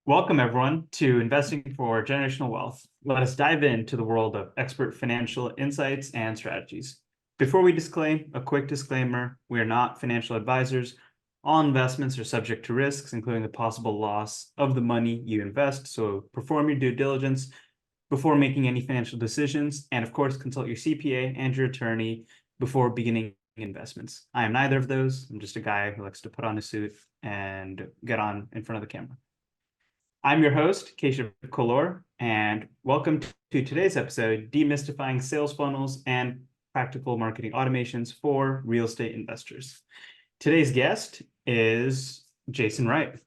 Welcome, everyone, to Investing for Generational Wealth. Let us dive into the world of expert financial insights and strategies. Before we disclaim, a quick disclaimer: we are not financial advisors. All investments are subject to risks, including the possible loss of the money you invest. So perform your due diligence before making any financial decisions. And of course, consult your CPA and your attorney before beginning investments. I am neither of those. I'm just a guy who likes to put on a suit and get on in front of the camera. I'm your host, Keshav Kolor, and welcome to today's episode, Demystifying Sales Funnels and Practical Marketing Automations for Real Estate Investors. Today's guest is Jason Wright.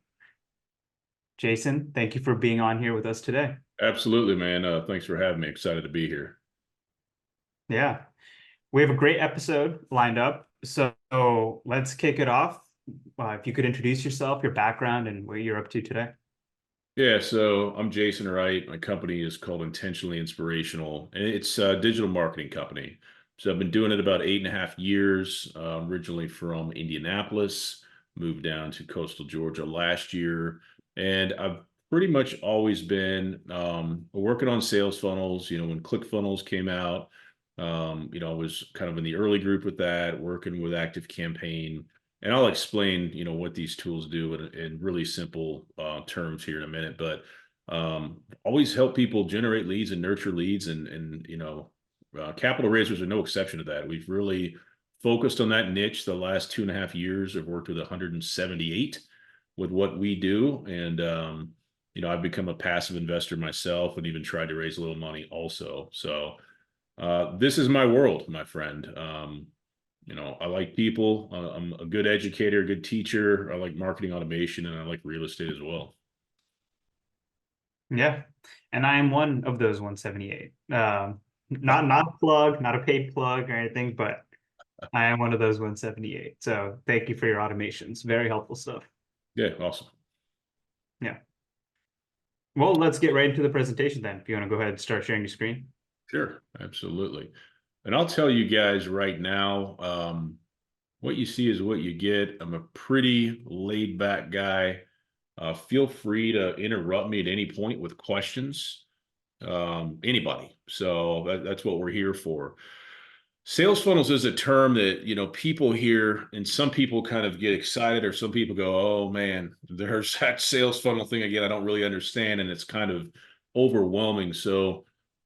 Jason, thank you for being on here with us today. Absolutely, man. Thanks for having me. Excited to be here. Yeah, we have a great episode lined up. So let's kick it off. If you could introduce yourself, your background, and what you're up to today. Yeah, so I'm Jason Wright. My company is called Intentionally Inspirational, and it's a digital marketing company. So I've been doing it about 8.5 years, originally from Indianapolis, moved down to coastal Georgia last year. And I've pretty much always been working on sales funnels. When ClickFunnels came out, I was kind of in the early group with that, working with Active Campaign. And I'll explain, what these tools do in really simple terms here in a minute. But always help people generate leads and nurture leads, and capital raisers are no exception to that. We've really focused on that niche the last 2.5 years. I've worked with 178 with what we do, and I've become a passive investor myself, and even tried to raise a little money also. So this is my world, my friend. I like people. I'm a good educator, good teacher. I like marketing automation, and I like real estate as well. Yeah, and I am one of those 178. Not a plug, not a paid plug or anything, but I am one of those 178. So thank you for your automations. Very helpful stuff. Yeah, awesome. Yeah. Well, let's get right into the presentation then. If you want to go ahead and start sharing your screen. Sure, absolutely. And I'll tell you guys right now, what you see is what you get. I'm a pretty laid back guy. Feel free to interrupt me at any point with questions, anybody. So that's what we're here for. Sales funnels is a term that, people hear, and some people kind of get excited, or some people go, oh man, there's that sales funnel thing again. I don't really understand. And it's kind of overwhelming. So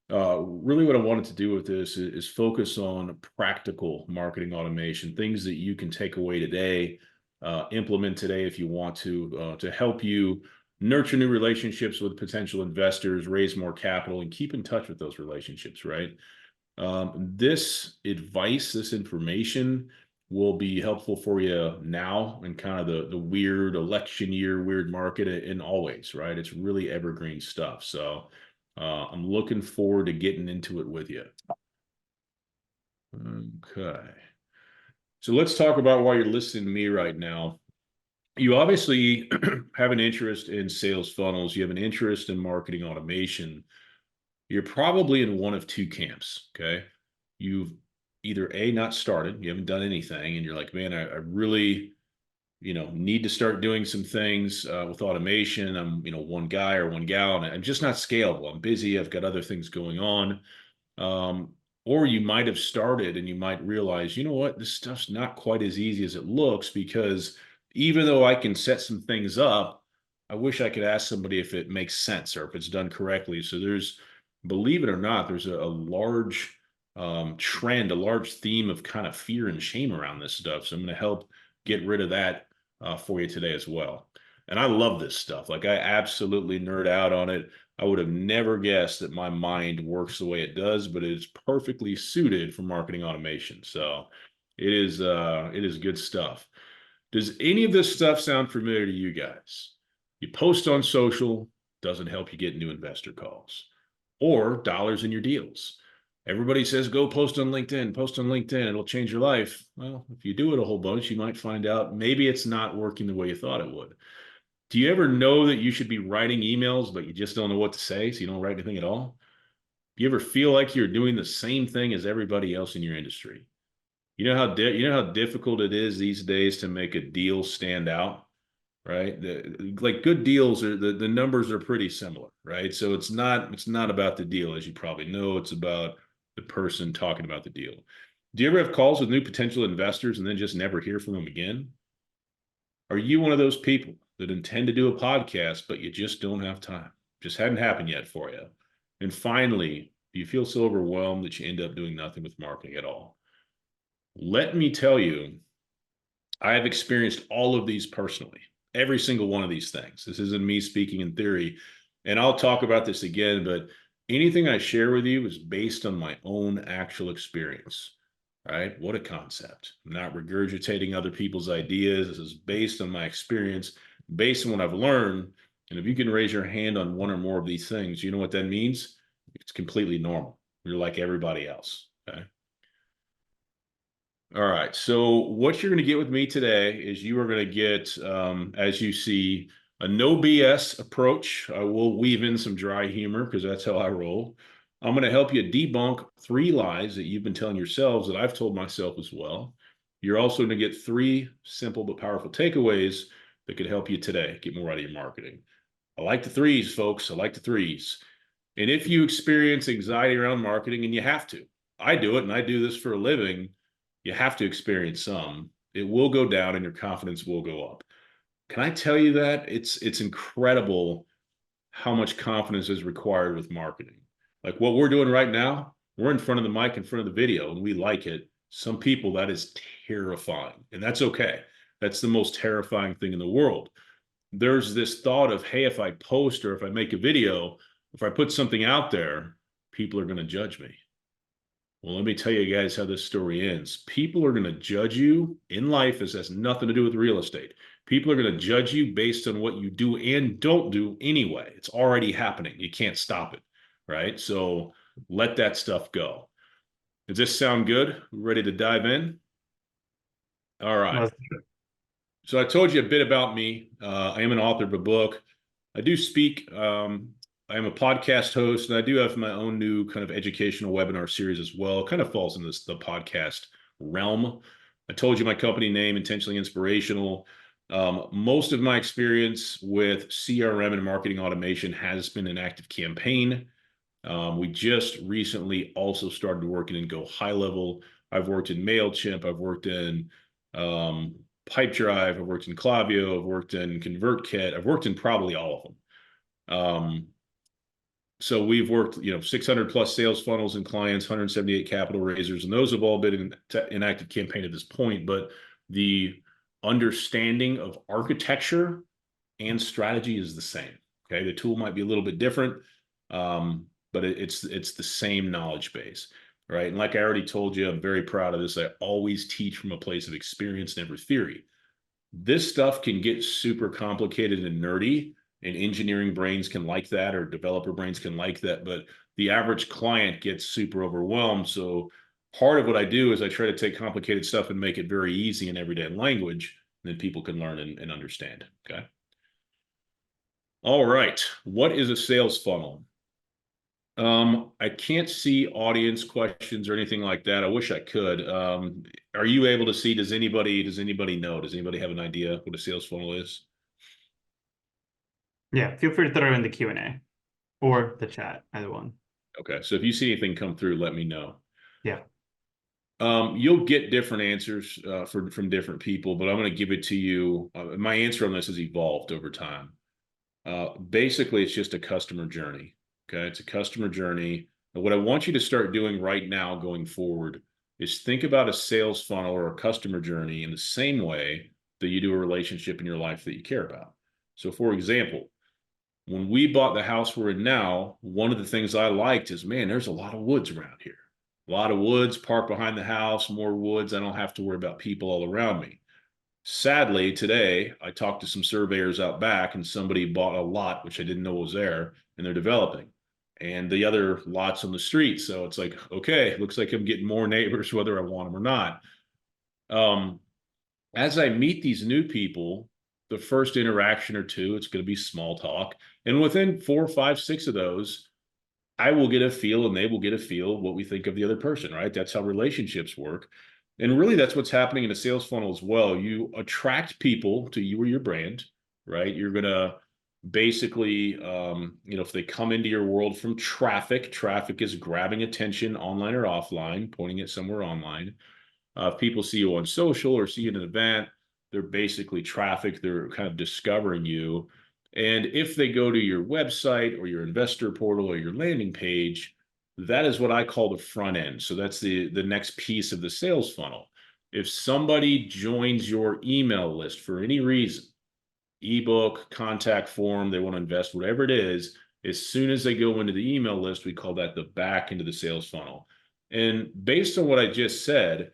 really what I wanted to do with this is focus on practical marketing automation, things that you can take away today, implement today if you want to help you nurture new relationships with potential investors, raise more capital, and keep in touch with those relationships, right? This advice, this information will be helpful for you now in kind of the weird election year, weird market, and always, right? It's really evergreen stuff. So I'm looking forward to getting into it with you. Okay. So let's talk about why you're listening to me right now. You obviously have an interest in sales funnels. You have an interest in marketing automation. You're probably in one of two camps, okay? You've either A, not started, you haven't done anything, and you're like, man, I really need to start doing some things with automation. I'm, one guy or one gal, and I'm just not scalable. I'm busy. I've got other things going on. Or you might have started and you might realize, you know what, this stuff's not quite as easy as it looks, because even though I can set some things up, I wish I could ask somebody if it makes sense or if it's done correctly. So believe it or not, there's a large trend, a large theme of kind of fear and shame around this stuff. So I'm going to help get rid of that for you today as well. And I love this stuff. Like, I absolutely nerd out on it. I would have never guessed that my mind works the way it does, but it is perfectly suited for marketing automation. So it is good stuff. Does any of this stuff sound familiar to you guys? You post on social, doesn't help you get new investor calls or dollars in your deals. Everybody says, go post on LinkedIn, it'll change your life. Well, if you do it a whole bunch, you might find out maybe it's not working the way you thought it would. Do you ever know that you should be writing emails, but you just don't know what to say, so you don't write anything at all? You ever feel like you're doing the same thing as everybody else in your industry? You know how difficult it is these days to make a deal stand out, right? Like good deals are the numbers are pretty similar, right? So it's not about the deal, as you probably know. It's about the person talking about the deal. Do you ever have calls with new potential investors and then just never hear from them again? Are you one of those people that intend to do a podcast, but you just don't have time? Just hadn't happened yet for you. And finally, do you feel so overwhelmed that you end up doing nothing with marketing at all? Let me tell you, I have experienced all of these personally, every single one of these things. This isn't me speaking in theory, and I'll talk about this again, but anything I share with you is based on my own actual experience, right? What a concept. I'm not regurgitating other people's ideas. This is based on my experience, based on what I've learned. And if you can raise your hand on one or more of these things, you know what that means? It's completely normal. You're like everybody else, okay? All right. So what you're going to get with me today is you are going to get, as you see, a no BS approach. I will weave in some dry humor because that's how I roll. I'm going to help you debunk 3 lies that you've been telling yourselves that I've told myself as well. You're also going to get 3 simple but powerful takeaways that could help you today get more out of your marketing. I like the threes, folks. I like the threes. And if you experience anxiety around marketing, and you have to, I do it and I do this for a living, you have to experience some. It will go down and your confidence will go up. Can I tell you that? It's incredible how much confidence is required with marketing. Like what we're doing right now, we're in front of the mic, in front of the video, and we like it. Some people, that is terrifying, and that's okay. That's the most terrifying thing in the world. There's this thought of, hey, if I post or if I make a video, if I put something out there, people are going to judge me. Well, let me tell you guys how this story ends. People are going to judge you in life. This has nothing to do with real estate. People are going to judge you based on what you do and don't do anyway. It's already happening. You can't stop it, right? So let that stuff go. Does this sound good? Ready to dive in? All right. Let's So I told you a bit about me. I am an author of a book. I do speak. I am a podcast host, and I do have my own new kind of educational webinar series as well. It kind of falls in the podcast realm. I told you my company name, Intentionally Inspirational. Most of my experience with CRM and marketing automation has been an active campaign. We just recently also started working in Go High Level. I've worked in MailChimp. I've worked in Pipedrive. I've worked in Klaviyo. I've worked in ConvertKit. I've worked in probably all of them. So we've worked, 600 plus sales funnels and clients, 178 capital raisers, and those have all been in active campaign at this point. But the understanding of architecture and strategy is the same. Okay, the tool might be a little bit different, but it's the same knowledge base, right? And like I already told you, I'm very proud of this. I always teach from a place of experience, never theory. This stuff can get super complicated and nerdy, and engineering brains can like that, or developer brains can like that, but the average client gets super overwhelmed. So part of what I do is I try to take complicated stuff and make it very easy in everyday language, and then people can learn and understand. Okay. All right. What is a sales funnel? I can't see audience questions or anything like that. I wish I could. Are you able to see? Does anybody know? Does anybody have an idea what a sales funnel is? Yeah, feel free to throw in the Q&A or the chat, either one. Okay, so if you see anything come through, let me know. Yeah. You'll get different answers from different people, but I'm going to give it to you. My answer on this has evolved over time. Basically, it's just a customer journey. Okay, it's a customer journey. And what I want you to start doing right now going forward is think about a sales funnel or a customer journey in the same way that you do a relationship in your life that you care about. So, for example, when we bought the house we're in now, one of the things I liked is, man, there's a lot of woods around here. A lot of woods parked behind the house, more woods. I don't have to worry about people all around me. Sadly, today, I talked to some surveyors out back, and somebody bought a lot, which I didn't know was there, and they're developing. And the other lots on the street. So it's like, okay, looks like I'm getting more neighbors, whether I want them or not. As I meet these new people, the first interaction or two, it's going to be small talk. And within 4, 5, 6 of those, I will get a feel and they will get a feel what we think of the other person, right? That's how relationships work. And really, that's what's happening in a sales funnel as well. You attract people to you or your brand, right? You're going to basically, if they come into your world from traffic is grabbing attention online or offline, pointing it somewhere online. If people see you on social or see you at an event, they're basically traffic. They're kind of discovering you. And if they go to your website or your investor portal or your landing page, that is what I call the front end. So that's the next piece of the sales funnel. If somebody joins your email list for any reason, ebook, contact form, they want to invest, whatever it is, as soon as they go into the email list, we call that the back end of the sales funnel. And based on what I just said,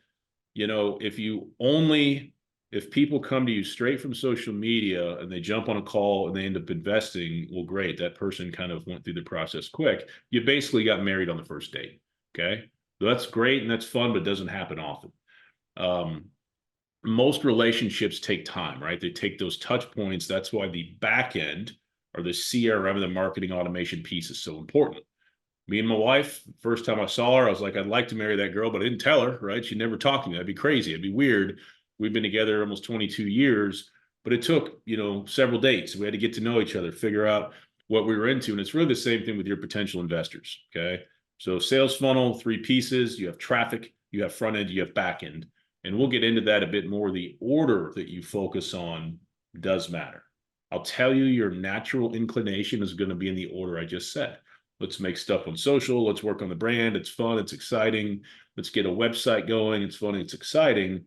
if people come to you straight from social media and they jump on a call and they end up investing, well, great. That person kind of went through the process quick. You basically got married on the first date. Okay. So that's great and that's fun, but it doesn't happen often. Most relationships take time, right? They take those touch points. That's why the back end or the CRM, the marketing automation piece, is so important. Me and my wife, first time I saw her, I was like, I'd like to marry that girl, but I didn't tell her, right? She never talked to me. That'd be crazy. It'd be weird. We've been together almost 22 years, but it took, several dates. We had to get to know each other, figure out what we were into. And it's really the same thing with your potential investors. Okay. So sales funnel, 3 pieces. You have traffic, you have front end, you have back end. And we'll get into that a bit more. The order that you focus on does matter. I'll tell you, your natural inclination is going to be in the order I just said. Let's make stuff on social. Let's work on the brand. It's fun. It's exciting. Let's get a website going. It's fun. It's exciting.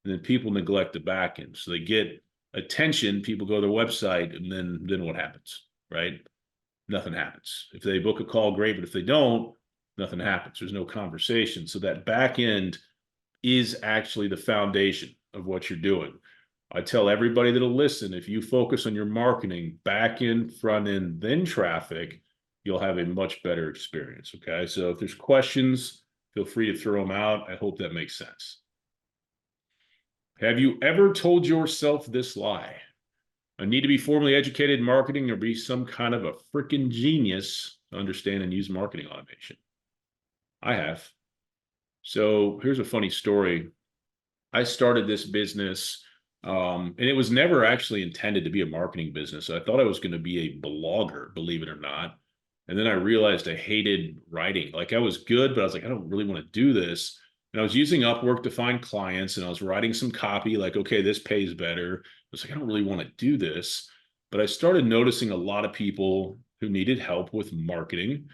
And then people neglect the back end. So they get attention. People go to their website, and then what happens, right? Nothing happens. If they book a call, great. But if they don't, nothing happens. There's no conversation. So that back end is actually the foundation of what you're doing. I tell everybody that'll listen, if you focus on your marketing, back end, front end, then traffic, you'll have a much better experience. Okay. So if there's questions, feel free to throw them out. I hope that makes sense. Have you ever told yourself this lie? I need to be formally educated in marketing or be some kind of a freaking genius to understand and use marketing automation. I have. So here's a funny story. I started this business, and it was never actually intended to be a marketing business. I thought I was going to be a blogger, believe it or not. And then I realized I hated writing. Like I was good, but I was like, I don't really want to do this. And I was using Upwork to find clients and I was writing some copy like, okay, this pays better. I was like, I don't really want to do this. But I started noticing a lot of people who needed help with marketing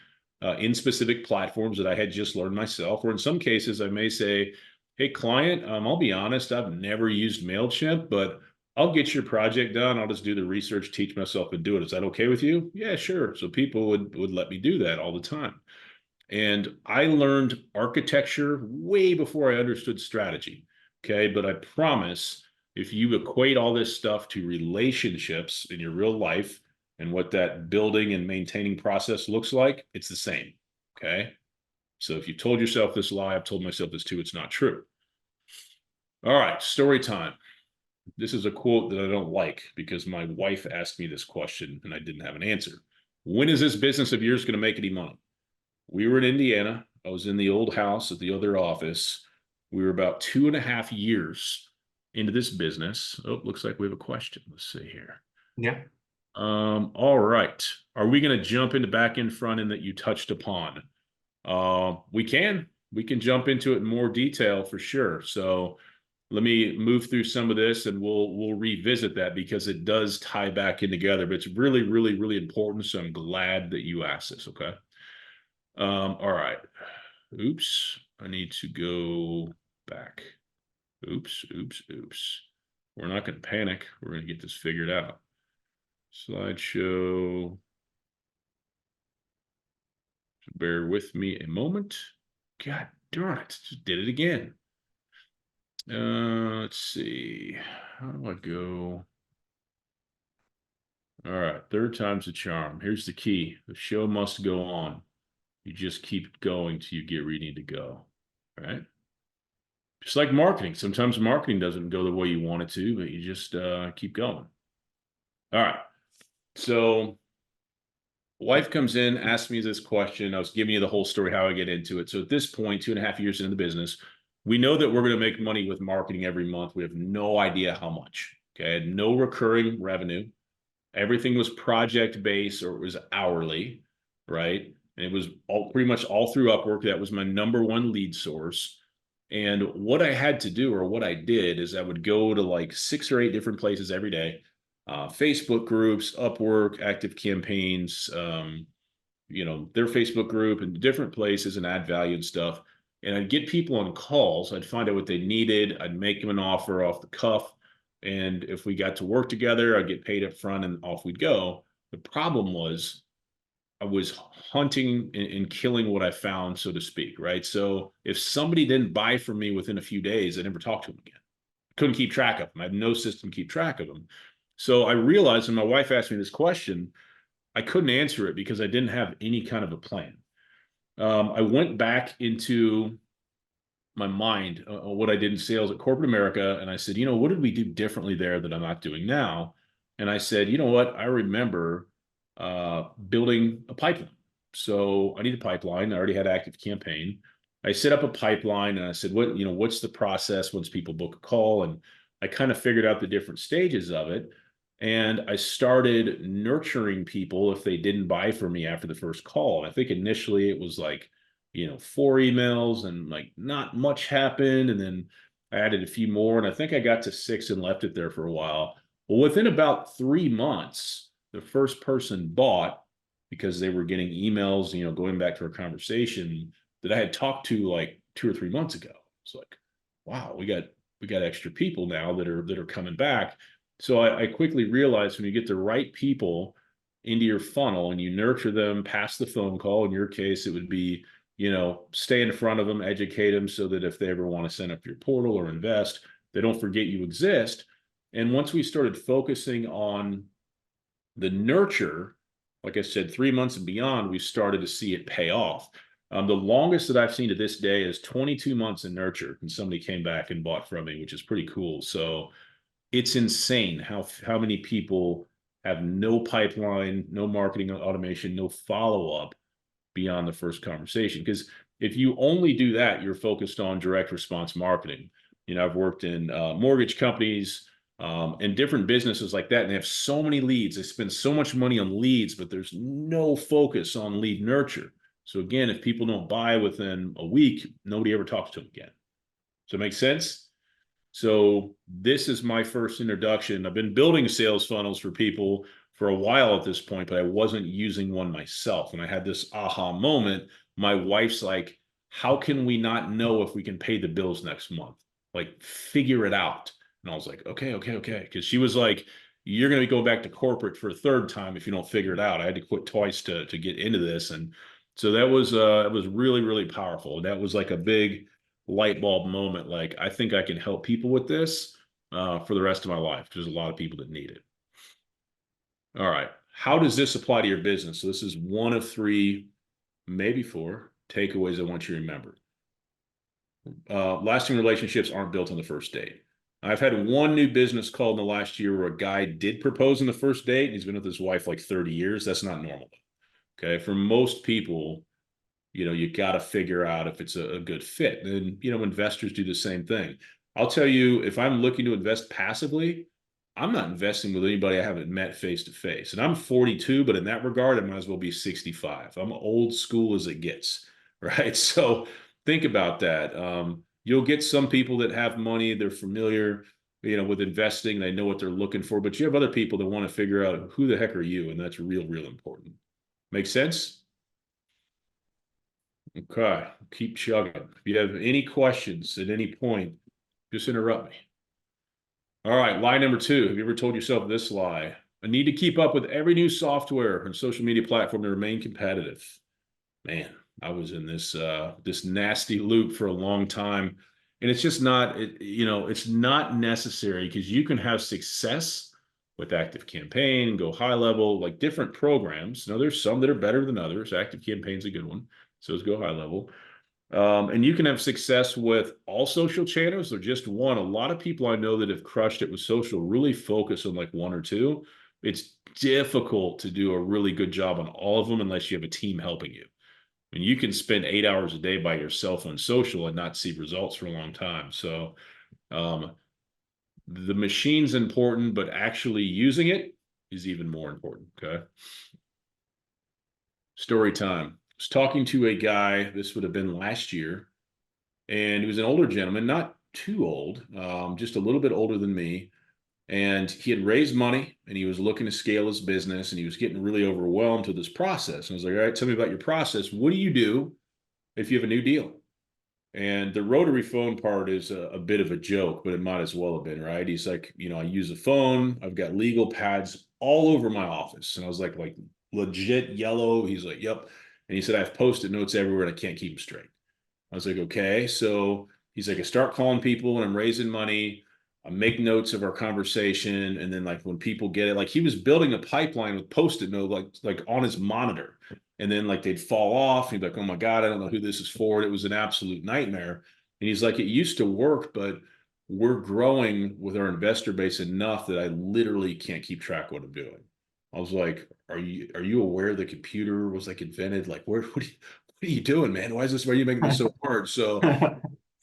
in specific platforms that I had just learned myself. Or in some cases, I may say, hey, client, I'll be honest, I've never used MailChimp, but I'll get your project done. I'll just do the research, teach myself and do it. Is that okay with you? Yeah, sure. So people would let me do that all the time. And I learned architecture way before I understood strategy. Okay. But I promise if you equate all this stuff to relationships in your real life and what that building and maintaining process looks like, it's the same. Okay. So if you told yourself this lie, I've told myself this too, it's not true. All right. Story time. This is a quote that I don't like because my wife asked me this question and I didn't have an answer. When is this business of yours going to make any money? We were in Indiana. I was in the old house at the other office. We were about 2.5 years into this business. Oh, looks like we have a question. Let's see here. Yeah. All right. Are we going to jump into back end front end that you touched upon? We can jump into it in more detail for sure. So let me move through some of this and we'll revisit that because it does tie back in together, but it's really, really, really important. So I'm glad that you asked this. Okay. All right. Oops. I need to go back. Oops. We're not going to panic. We're going to get this figured out. Slideshow. Bear with me a moment. God darn it. Just did it again. Let's see. How do I go? All right. Third time's a charm. Here's the key. The show must go on. You just keep going till you get where you need to go. All right. Just like marketing. Sometimes marketing doesn't go the way you want it to, but you just keep going. All right. So Wife comes in, asks me this question. I was giving you the whole story, how I get into it. So at this point, 2.5 years into the business, we know that we're going to make money with marketing every month. We have no idea how much. Okay. I had no recurring revenue. Everything was project based or it was hourly, right? And it was all pretty much all through Upwork. That was my number one lead source. And what I had to do, or what I did, is I would go to like 6 or 8 different places every day, Facebook groups, Upwork, active campaigns, their Facebook group and different places and add value and stuff. And I'd get people on calls. I'd find out what they needed. I'd make them an offer off the cuff. And if we got to work together, I'd get paid up front and off we'd go. The problem was I was hunting and killing what I found, so to speak, right? So if somebody didn't buy from me within a few days, I never talked to them again. Couldn't keep track of them. I had no system to keep track of them. So I realized, and my wife asked me this question, I couldn't answer it because I didn't have any kind of a plan. I went back into my mind what I did in sales at corporate America, and I said, what did we do differently there that I'm not doing now? And I said, you know what? I remember building a pipeline. So I need a pipeline. I already had active campaign. I set up a pipeline and I said, what's the process once people book a call? And I kind of figured out the different stages of it. And I started nurturing people if they didn't buy from me after the first call. I think initially it was like, 4 emails and like not much happened. And then I added a few more and I think I got to 6 and left it there for a while. Well, within about 3 months, the first person bought because they were getting emails, going back to our conversation that I had talked to like 2 or 3 months ago. It's like, wow, we got extra people now that are coming back. So I quickly realized when you get the right people into your funnel and you nurture them past the phone call, in your case, it would be, stay in front of them, educate them so that if they ever want to sign up your portal or invest, they don't forget you exist. And once we started focusing on the nurture, like I said, 3 months and beyond, we started to see it pay off. The longest that I've seen to this day is 22 months in nurture, and somebody came back and bought from me, which is pretty cool. So it's insane how many people have no pipeline, no marketing automation, no follow-up beyond the first conversation. Because if you only do that, you're focused on direct response marketing. I've worked in mortgage companies and different businesses like that, and they have so many leads. They spend so much money on leads, but there's no focus on lead nurture. So again, if people don't buy within a week, nobody ever talks to them again. Does that make sense? So this is my first introduction. I've been building sales funnels for people for a while at this point, but I wasn't using one myself. And I had this aha moment. My wife's like, how can we not know if we can pay the bills next month? Like, figure it out. And I was like, okay. Because she was like, you're going to go back to corporate for a third time if you don't figure it out. I had to quit twice to get into this. And so that was it was really, really powerful. That was like a big light bulb moment. Like, I think I can help people with this for the rest of my life. There's a lot of people that need it. All right. How does this apply to your business? So this is one of 3, maybe 4 takeaways I want you to remember. Lasting relationships aren't built on the first date. I've had one new business call in the last year where a guy did propose on the first date, and he's been with his wife like 30 years. That's not normal. Okay. For most people, you got to figure out if it's a good fit. And, investors do the same thing. I'll tell you, if I'm looking to invest passively, I'm not investing with anybody I haven't met face to face. And I'm 42, but in that regard, I might as well be 65. I'm old school as it gets, right? So think about that. You'll get some people that have money, they're familiar, with investing, they know what they're looking for, but you have other people that want to figure out who the heck are you, and that's real, real important. Make sense? Okay, keep chugging. If you have any questions at any point, just interrupt me. All right, lie number 2. Have you ever told yourself this lie? I need to keep up with every new software and social media platform to remain competitive. Man, I was in this nasty loop for a long time. And it's just not, it's not necessary, because you can have success with Active Campaign, go high level, like different programs. Now, there's some that are better than others. Active Campaign's a good one. So let's go high level. And you can have success with all social channels or just one. A lot of people I know that have crushed it with social really focus on like 1 or 2. it's difficult to do a really good job on all of them unless you have a team helping you. I mean, you can spend 8 hours a day by yourself on social and not see results for a long time. So um, the machine's important, but actually using it is even more important. Okay. Story time. I was talking to a guy, this would have been last year, and he was an older gentleman, not too old, just a little bit older than me. And he had raised money and he was looking to scale his business and he was getting really overwhelmed with this process. And I was like, all right, tell me about your process. What do you do if you have a new deal? And the rotary phone part is a bit of a joke, but it might as well have been, right? He's like, I use a phone. I've got legal pads all over my office. And I was like legit yellow. He's like, yep. And he said, I have post-it notes everywhere and I can't keep them straight. I was like, okay. So he's like, I start calling people and I'm raising money. I make notes of our conversation. And then like when people get it, like he was building a pipeline with post-it note, like on his monitor. And then like they'd fall off. He'd be like, oh my God, I don't know who this is for. It was an absolute nightmare. And he's like, it used to work, but we're growing with our investor base enough that I literally can't keep track of what I'm doing. I was like, are you aware the computer was like invented? Like, what are you doing, man? Why are you making this so hard? So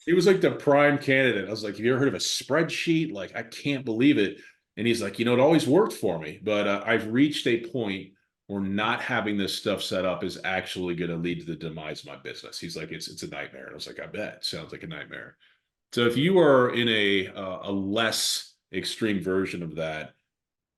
he was like the prime candidate. I was like, have you ever heard of a spreadsheet? Like, I can't believe it. And he's like, it always worked for me, but I've reached a point where not having this stuff set up is actually going to lead to the demise of my business. He's like, it's a nightmare. And I was like, I bet. Sounds like a nightmare. So if you are in a less extreme version of that,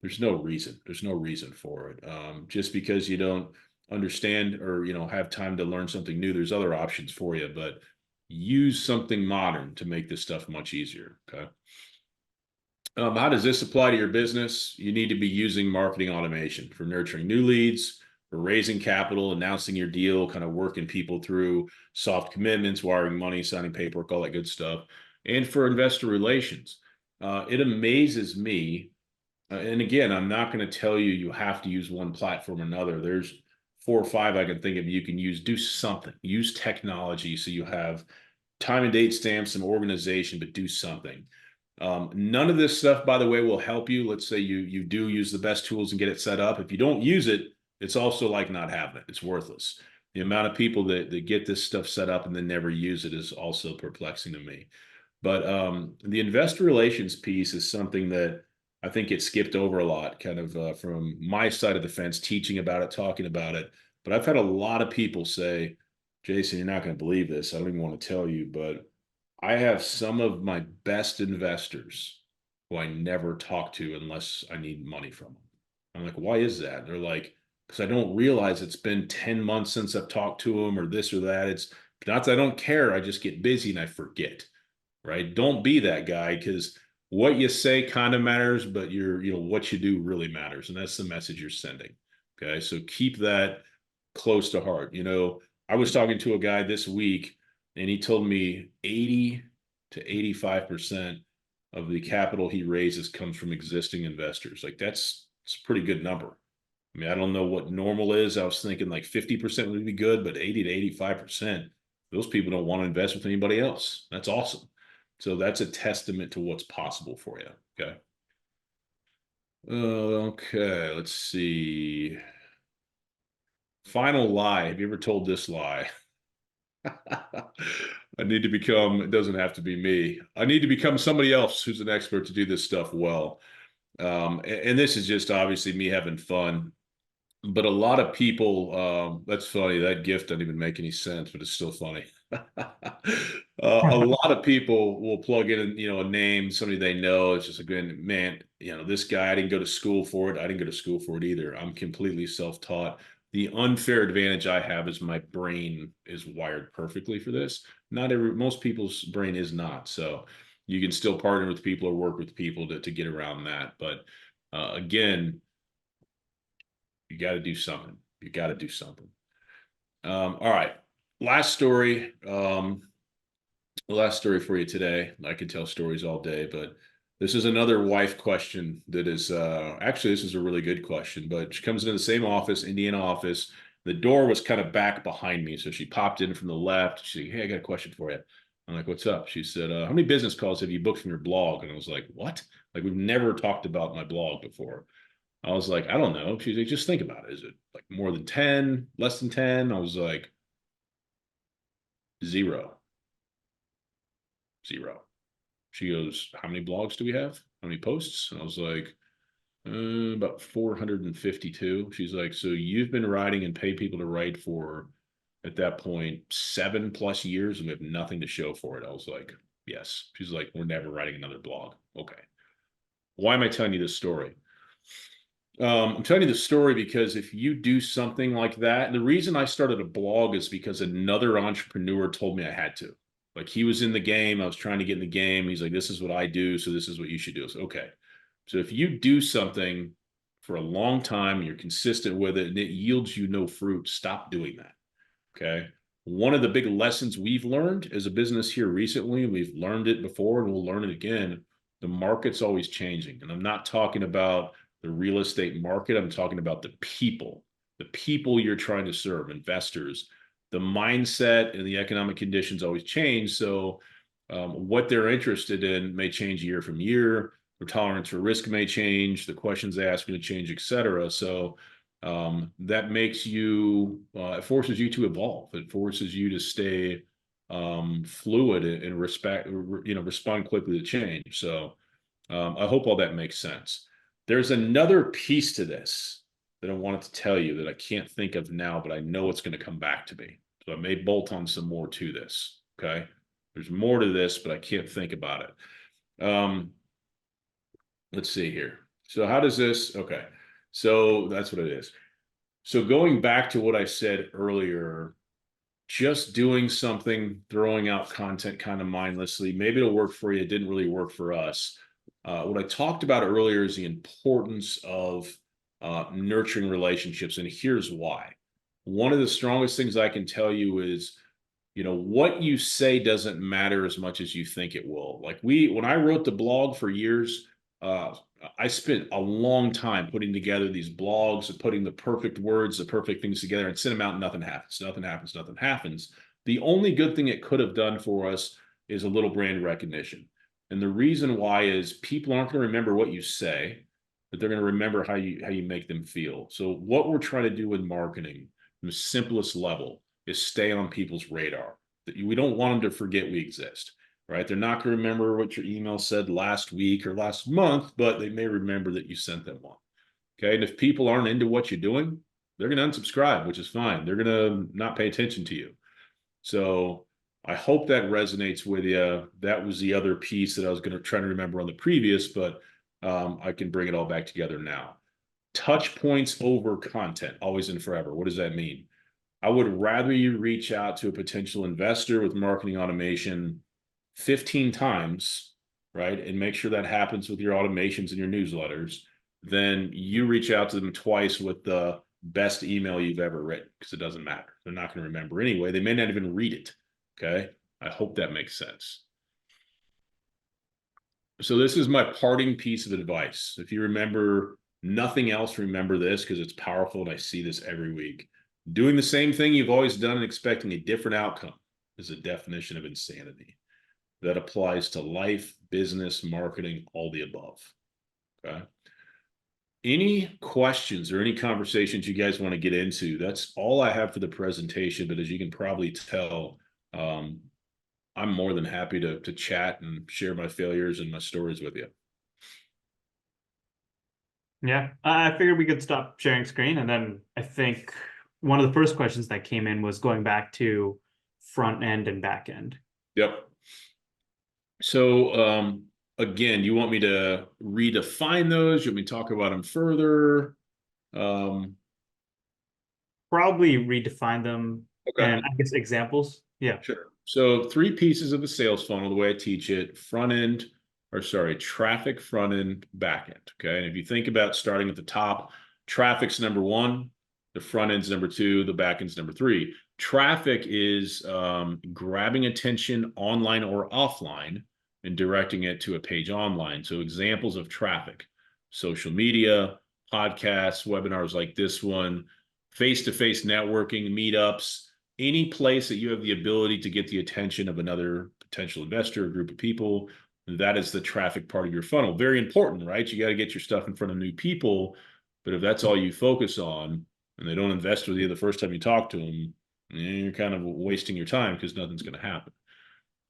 there's no reason. There's no reason for it. Just because you don't understand or have time to learn something new, there's other options for you. But use something modern to make this stuff much easier. Okay. How does this apply to your business? You need to be using marketing automation for nurturing new leads, for raising capital, announcing your deal, kind of working people through soft commitments, wiring money, signing paperwork, all that good stuff, and for investor relations. It amazes me. And again, I'm not going to tell you you have to use one platform or another. There's 4 or 5 I can think of you can use. Do something. Use technology so you have time and date stamps and organization, but do something. None of this stuff, by the way, will help you. Let's say you do use the best tools and get it set up. If you don't use it, it's also like not having it. It's worthless. The amount of people that get this stuff set up and then never use it is also perplexing to me. But the investor relations piece is something that I think gets skipped over a lot, kind of from my side of the fence, teaching about it, talking about it. But I've had a lot of people say, Jason, you're not going to believe this. I don't even want to tell you, but I have some of my best investors who I never talk to unless I need money from them. I'm like, why is that? They're like, because I don't realize it's been 10 months since I've talked to them or this or that. It's not that I don't care. I just get busy and I forget, right? Don't be that guy because what you say kind of matters, but what you do really matters. And that's the message you're sending. Okay. So keep that close to heart. I was talking to a guy this week and he told me 80 to 85% of the capital he raises comes from existing investors. Like it's a pretty good number. I mean, I don't know what normal is. I was thinking like 50% would be good, but 80 to 85%, those people don't want to invest with anybody else. That's awesome. So that's a testament to what's possible for you. Okay. Okay. Let's see. Final lie. Have you ever told this lie? I need to become, it doesn't have to be me. I need to become somebody else who's an expert to do this stuff well. And this is just obviously me having fun. But a lot of people, that's funny. That gift doesn't even make any sense, but it's still funny. A lot of people will plug in, a name, somebody they know. It's just a good man. This guy, I didn't go to school for it. I didn't go to school for it either. I'm completely self-taught. The unfair advantage I have is my brain is wired perfectly for this. Most people's brain is not. So you can still partner with people or work with people to get around that. But again, you got to do something. You got to do something. All right. Last story. Last story for you today. I could tell stories all day, but this is another wife question that is actually, this is a really good question, but she comes into the same office, Indiana office. The door was kind of back behind me. So she popped in from the left. She said, hey, I got a question for you. I'm like, what's up? She said, how many business calls have you booked from your blog? And I was like, what? Like, we've never talked about my blog before. I was like, I don't know. She's like, just think about it. Is it like more than 10, less than 10? I was like, zero, zero. She goes, how many blogs do we have? How many posts? And I was like, about 452. She's like, so you've been writing and paid people to write for, at that point, 7+ years, and we have nothing to show for it. I was like, yes. She's like, we're never writing another blog. Okay. Why am I telling you this story? I'm telling you the story because if you do something like that, and the reason I started a blog is because another entrepreneur told me I had to. Like, he was in the game, I was trying to get in the game. He's like, this is what I do, so this is what you should do. So, okay. So if you do something for a long time, you're consistent with it, and it yields you no fruit, stop doing that. Okay. One of the big lessons we've learned as a business here recently, we've learned it before and we'll learn it again. The market's always changing. And I'm not talking about the real estate market. I'm talking about the people you're trying to serve, investors. The mindset and the economic conditions always change. So what they're interested in may change year from year. Their tolerance for risk may change. The questions they ask going to change, et cetera. So that makes you, it forces you to evolve. It forces you to stay fluid and respond quickly to change. So I hope all that makes sense. There's another piece to this that I wanted to tell you that I can't think of now, but I know it's going to come back to me. So I may bolt on some more to this. Okay. There's more to this, but I can't think about it. Let's see here. So how does this, okay. So that's what it is. So going back to what I said earlier, just doing something, throwing out content kind of mindlessly, maybe it'll work for you. It didn't really work for us. What I talked about earlier is the importance of nurturing relationships. And here's why. One of the strongest things I can tell you is, what you say doesn't matter as much as you think it will. Like when I wrote the blog for years, uh, I spent a long time putting together these blogs and putting the perfect words, the perfect things together and send them out. And nothing happens. Nothing happens. Nothing happens. The only good thing it could have done for us is a little brand recognition. And the reason why is people aren't going to remember what you say, but they're going to remember how you make them feel. So what we're trying to do with marketing, the simplest level, is stay on people's radar. We don't want them to forget we exist, right? They're not going to remember what your email said last week or last month, but they may remember that you sent them one. Okay. And if people aren't into what you're doing, they're going to unsubscribe, which is fine. They're going to not pay attention to you. So I hope that resonates with you. That was the other piece that I was going to try to remember on the previous, but I can bring it all back together now. Touch points over content, always and forever. What does that mean? I would rather you reach out to a potential investor with marketing automation 15 times, right? And make sure that happens with your automations and your newsletters, than you reach out to them twice with the best email you've ever written, because it doesn't matter. They're not going to remember anyway. They may not even read it. Okay. I hope that makes sense. So this is my parting piece of advice. If you remember nothing else, remember this, because it's powerful and I see this every week. Doing the same thing you've always done and expecting a different outcome is a definition of insanity. That applies to life, business, marketing, all the above. Okay. Any questions or any conversations you guys want to get into? That's all I have for the presentation. But as you can probably tell, I'm more than happy to chat and share my failures and my stories with you. Yeah, I figured we could stop sharing screen. And then I think one of the first questions that came in was going back to front end and back end. Yep. So again, you want me to redefine those? You want me to talk about them further? Probably redefine them Okay. and I guess examples. Yeah. Sure. So 3 pieces of the sales funnel, the way I teach it: traffic, front end, back end. Okay. And if you think about starting at the top, traffic's number 1, the front end's number 2, the back end's number 3. Traffic is grabbing attention online or offline and directing it to a page online. So examples of traffic: social media, podcasts, webinars like this one, face-to-face networking, meetups, any place that you have the ability to get the attention of another potential investor, a group of people. That is the traffic part of your funnel. Very important, right? You got to get your stuff in front of new people. But if that's all you focus on and they don't invest with you the first time you talk to them, you're kind of wasting your time because nothing's going to happen.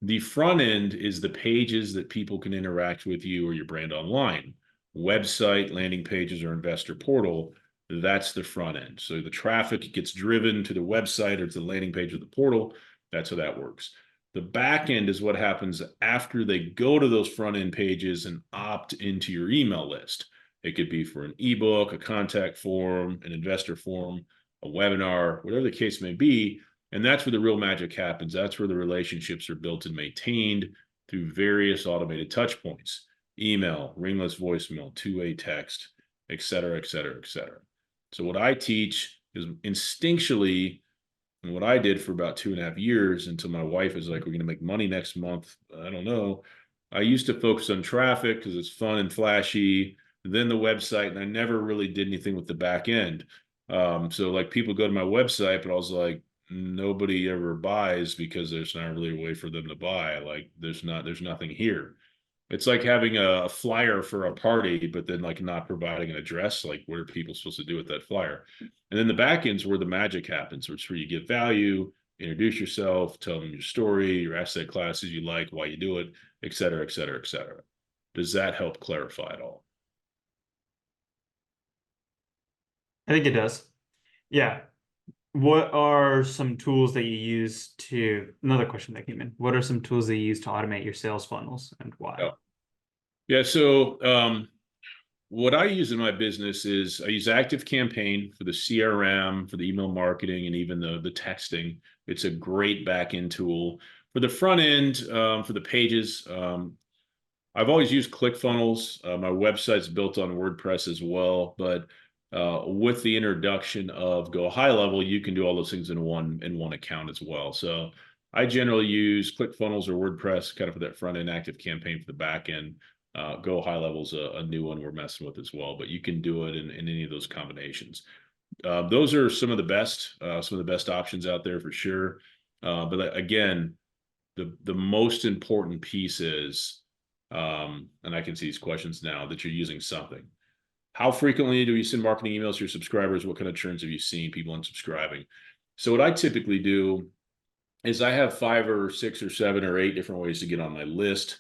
The front end is the pages that people can interact with you or your brand online. Website, landing pages, or investor portal, that's the front end. So the traffic gets driven to the website or to the landing page of the portal. That's how that works. The back end is what happens after they go to those front end pages and opt into your email list. It could be for an ebook, a contact form, an investor form, a webinar, whatever the case may be. And that's where the real magic happens. That's where the relationships are built and maintained through various automated touch points, email, ringless voicemail, two-way text, et cetera, et cetera, et cetera. So what I teach is instinctually, and what I did for about 2.5 years until my wife was like, we're going to make money next month. I don't know. I used to focus on traffic because it's fun and flashy, then the website, and I never really did anything with the back end. So like people go to my website, but I was like, nobody ever buys because there's not really a way for them to buy. Like there's nothing here. It's like having a flyer for a party, but then like not providing an address. Like what are people supposed to do with that flyer? And then the back end's where the magic happens, where it's where you give value, introduce yourself, tell them your story, your asset classes you like, why you do it, et cetera, et cetera, et cetera. Does that help clarify it all? I think it does. Yeah. What are some tools that you use to, another question that came in, what are some tools that you use to automate your sales funnels and why? Oh. Yeah. So what I use in my business is I use Active Campaign for the CRM, for the email marketing, and even the texting. It's a great back end tool. For the front end, for the pages, I've always used ClickFunnels. My website's built on WordPress as well, but with the introduction of Go High Level, you can do all those things in one account as well. So I generally use ClickFunnels or WordPress kind of for that front end, Active Campaign for the back end. Go High Level is a new one we're messing with as well, but you can do it in any of those combinations. Those are some of the best options out there for sure. But again, the most important piece is, and I can see these questions now, that you're using something. How frequently do you send marketing emails to your subscribers? What kind of trends have you seen people unsubscribing? So what I typically do is I have 5 or 6 or 7 or 8 different ways to get on my list.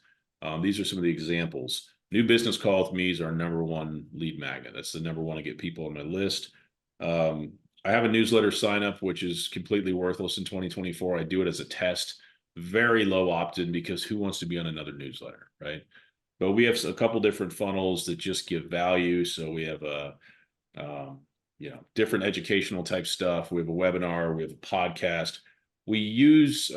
These are some of the examples. New business call with me is our #1 lead magnet. That's the #1 to get people on my list. I have a newsletter sign up, which is completely worthless in 2024. I do it as a test, very low opt-in because who wants to be on another newsletter, right? But we have a couple different funnels that just give value. So we have different educational type stuff. We have a webinar, we have a podcast. We use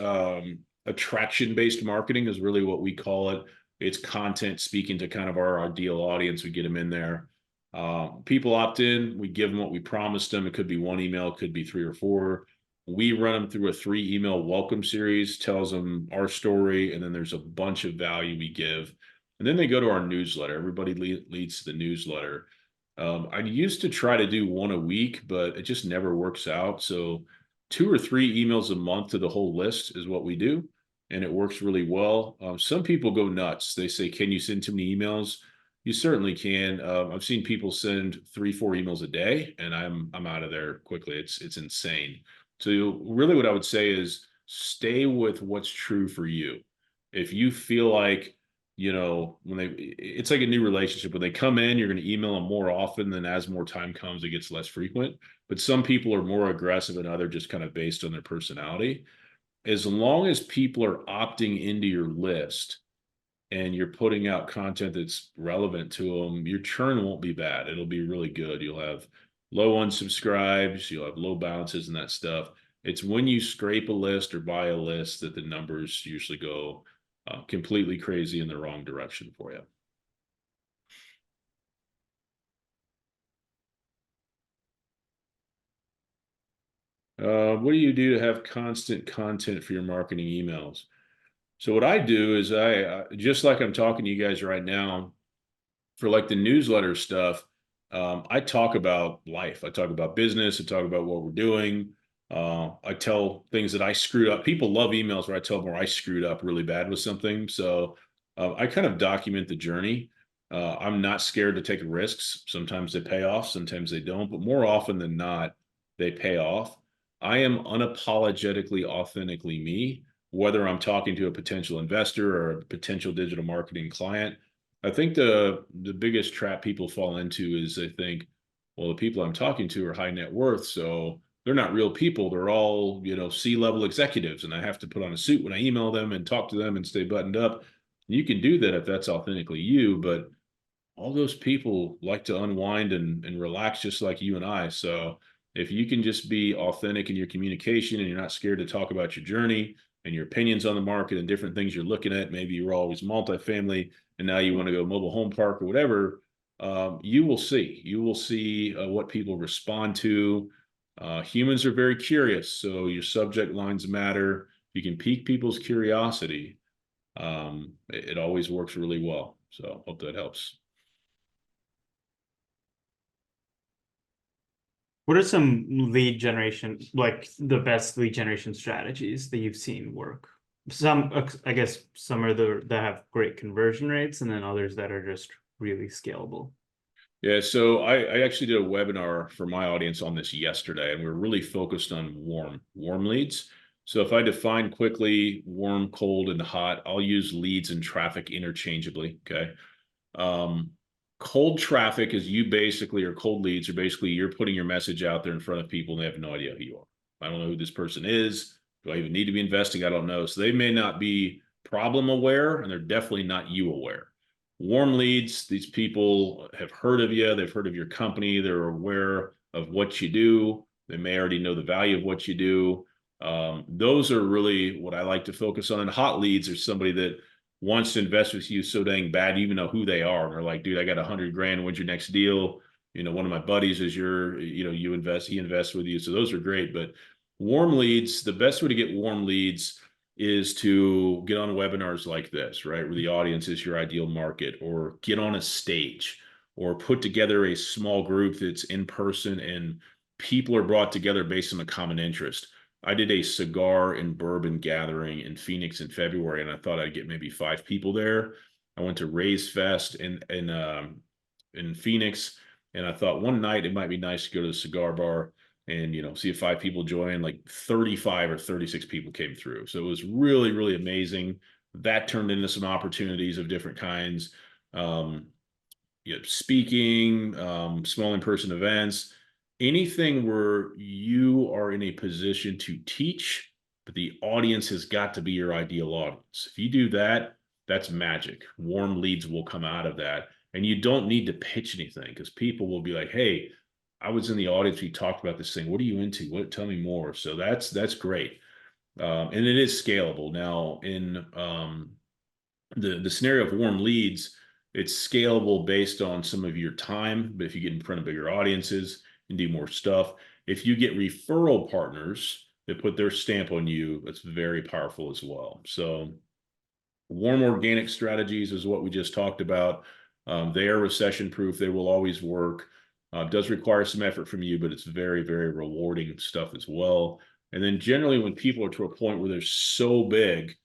attraction-based marketing is really what we call it. It's content speaking to kind of our ideal audience. We get them in there. People opt in. We give them what we promised them. It could be 1 email, it could be 3 or 4. We run them through a 3 email welcome series, tells them our story, and then there's a bunch of value we give. And then they go to our newsletter. Everybody leads to the newsletter. I used to try to do 1 a week, but it just never works out. So 2 or 3 emails a month to the whole list is what we do. And it works really well. Some people go nuts. They say, can you send too many emails? You certainly can. I've seen people send 3, 4 emails a day, and I'm out of there quickly. It's insane. So really what I would say is stay with what's true for you. If you feel like, it's like a new relationship. When they come in, you're going to email them more often, than as more time comes, it gets less frequent. But some people are more aggressive and other just kind of based on their personality. As long as people are opting into your list and you're putting out content that's relevant to them, your churn won't be bad. It'll be really good. You'll have low unsubscribes, you'll have low bounces and that stuff. It's when you scrape a list or buy a list that the numbers usually go completely crazy in the wrong direction for you. What do you do to have constant content for your marketing emails? So what I do is I just like I'm talking to you guys right now, for like the newsletter stuff, I talk about life. I talk about business. I talk about what we're doing. I tell things that I screwed up. People love emails where I tell them where I screwed up really bad with something. So I kind of document the journey. I'm not scared to take risks. Sometimes they pay off, sometimes they don't, but more often than not, they pay off. I am unapologetically, authentically me, whether I'm talking to a potential investor or a potential digital marketing client. I think the biggest trap people fall into is they think, well, the people I'm talking to are high net worth, so they're not real people. They're all, C-level executives, and I have to put on a suit when I email them and talk to them and stay buttoned up. You can do that if that's authentically you, but all those people like to unwind and relax just like you and I. So if you can just be authentic in your communication and you're not scared to talk about your journey and your opinions on the market and different things you're looking at, maybe you're always multifamily and now you want to go mobile home park or whatever, you will see. You will see what people respond to. Humans are very curious, so your subject lines matter. You can pique people's curiosity. It always works really well. So hope that helps. What are some lead generation, like the best lead generation strategies that you've seen work? Some, I guess, some are that have great conversion rates, and then others that are just really scalable. Yeah, so I actually did a webinar for my audience on this yesterday, and we are really focused on warm leads. So if I define quickly warm, cold, and hot, I'll use leads and traffic interchangeably. Okay. Um, Cold traffic is you basically, or cold leads are basically you're putting your message out there in front of people and they have no idea who you are. I don't know who this person is. Do I even need to be investing? I don't know. So they may not be problem aware, and they're definitely not you aware. Warm leads, these people have heard of you, they've heard of your company, they're aware of what you do, they may already know the value of what you do. Those are really what I like to focus on. And hot leads are somebody that wants to invest with you so dang bad, you even know who they are. And they're like, dude, I got 100 grand. When's your next deal? One of my buddies is he invests with you. So those are great. But warm leads, the best way to get warm leads is to get on webinars like this, right? Where the audience is your ideal market, or get on a stage, or put together a small group that's in person and people are brought together based on a common interest. I did a cigar and bourbon gathering in Phoenix in February, and I thought I'd get maybe 5 people there. I went to Raise Fest in Phoenix, and I thought one night it might be nice to go to the cigar bar and see if 5 people join. Like 35 or 36 people came through, so it was really, really amazing. That turned into some opportunities of different kinds. Um, Speaking, small in-person events, anything where you are in a position to teach, but the audience has got to be your ideal audience. If you do that, that's magic. Warm leads will come out of that. And you don't need to pitch anything, because people will be like, hey, I was in the audience, we talked about this thing. What are you into? Tell me more. So that's great. And it is scalable. Now, in the scenario of warm leads, it's scalable based on some of your time. But if you get in front of bigger audiences and do more stuff, if you get referral partners that put their stamp on you, that's very powerful as well. So warm organic strategies is what we just talked about. They are recession proof. They will always work. Does require some effort from you, but it's very, very rewarding stuff as well. And then generally when people are to a point where they're so big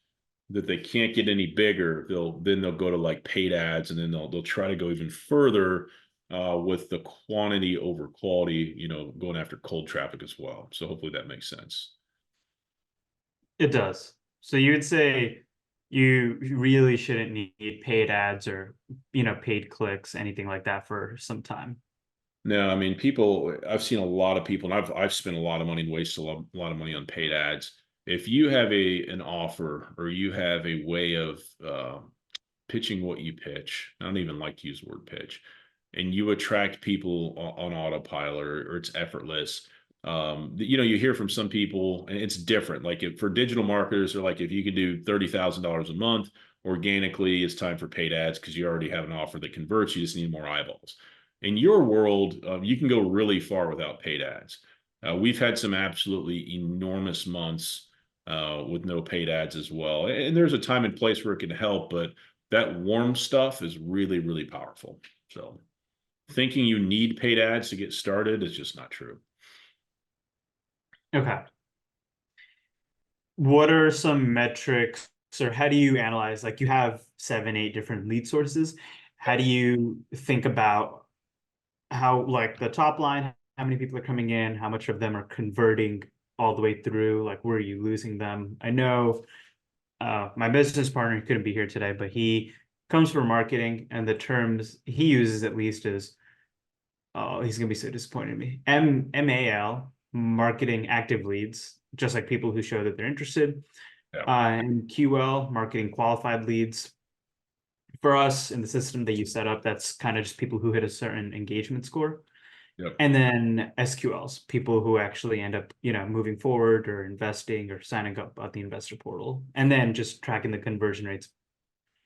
that they can't get any bigger, they'll go to like paid ads, and then they'll try to go even further with the quantity over quality, going after cold traffic as well. So hopefully that makes sense. It does. So you would say you really shouldn't need paid ads or, paid clicks, anything like that for some time. No, I mean, I've seen a lot of people, and I've spent a lot of money and wasted a lot of money on paid ads. If you have an offer, or you have a way of pitching what you pitch, I don't even like to use the word pitch, and you attract people on autopilot, or it's effortless. You hear from some people, and it's different. Like for digital marketers, or like if you can do $30,000 a month organically, it's time for paid ads because you already have an offer that converts. You just need more eyeballs. In your world, you can go really far without paid ads. We've had some absolutely enormous months with no paid ads as well. And there's a time and place where it can help, but that warm stuff is really, really powerful. So thinking you need paid ads to get started is just not true. Okay. What are some metrics, or how do you analyze, like you have 7, 8 different lead sources? how do you think about how, like, the top line, how many people are coming in, how much of them are converting all the way through, like where are you losing them? I know my business partner couldn't be here today, but he comes from marketing, and the terms he uses at least is, oh, he's gonna be so disappointed in me. MAL, marketing active leads, just like people who show that they're interested. Yeah. And QL, marketing qualified leads. For us in the system that you set up, that's kind of just people who hit a certain engagement score. Yep. And then SQLs, people who actually end up, moving forward or investing or signing up at the investor portal, and then just tracking the conversion rates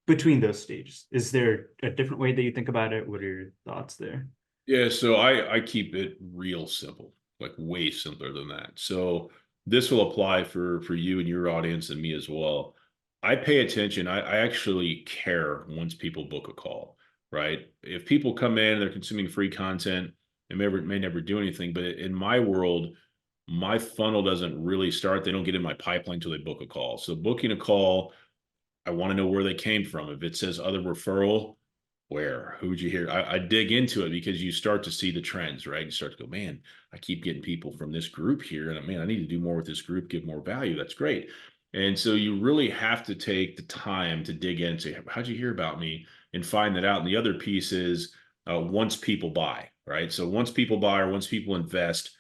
between those stages. Is there a different way that you think about it? What are your thoughts there? Yeah, so I keep it real simple, like way simpler than that. So this will apply for you and your audience and me as well. I pay attention. I actually care once people book a call, right? If people come in, they're consuming free content, and may never do anything. But in my world, my funnel doesn't really start. They don't get in my pipeline until they book a call. So booking a call, I want to know where they came from. If it says other referral, where? Who would you hear? I dig into it because you start to see the trends, right? You start to go, man, I keep getting people from this group here, and man, I need to do more with this group, give more value. That's great. And so you really have to take the time to dig into how'd you hear about me and find that out. And the other piece is once people buy, right? So once people buy or once people invest,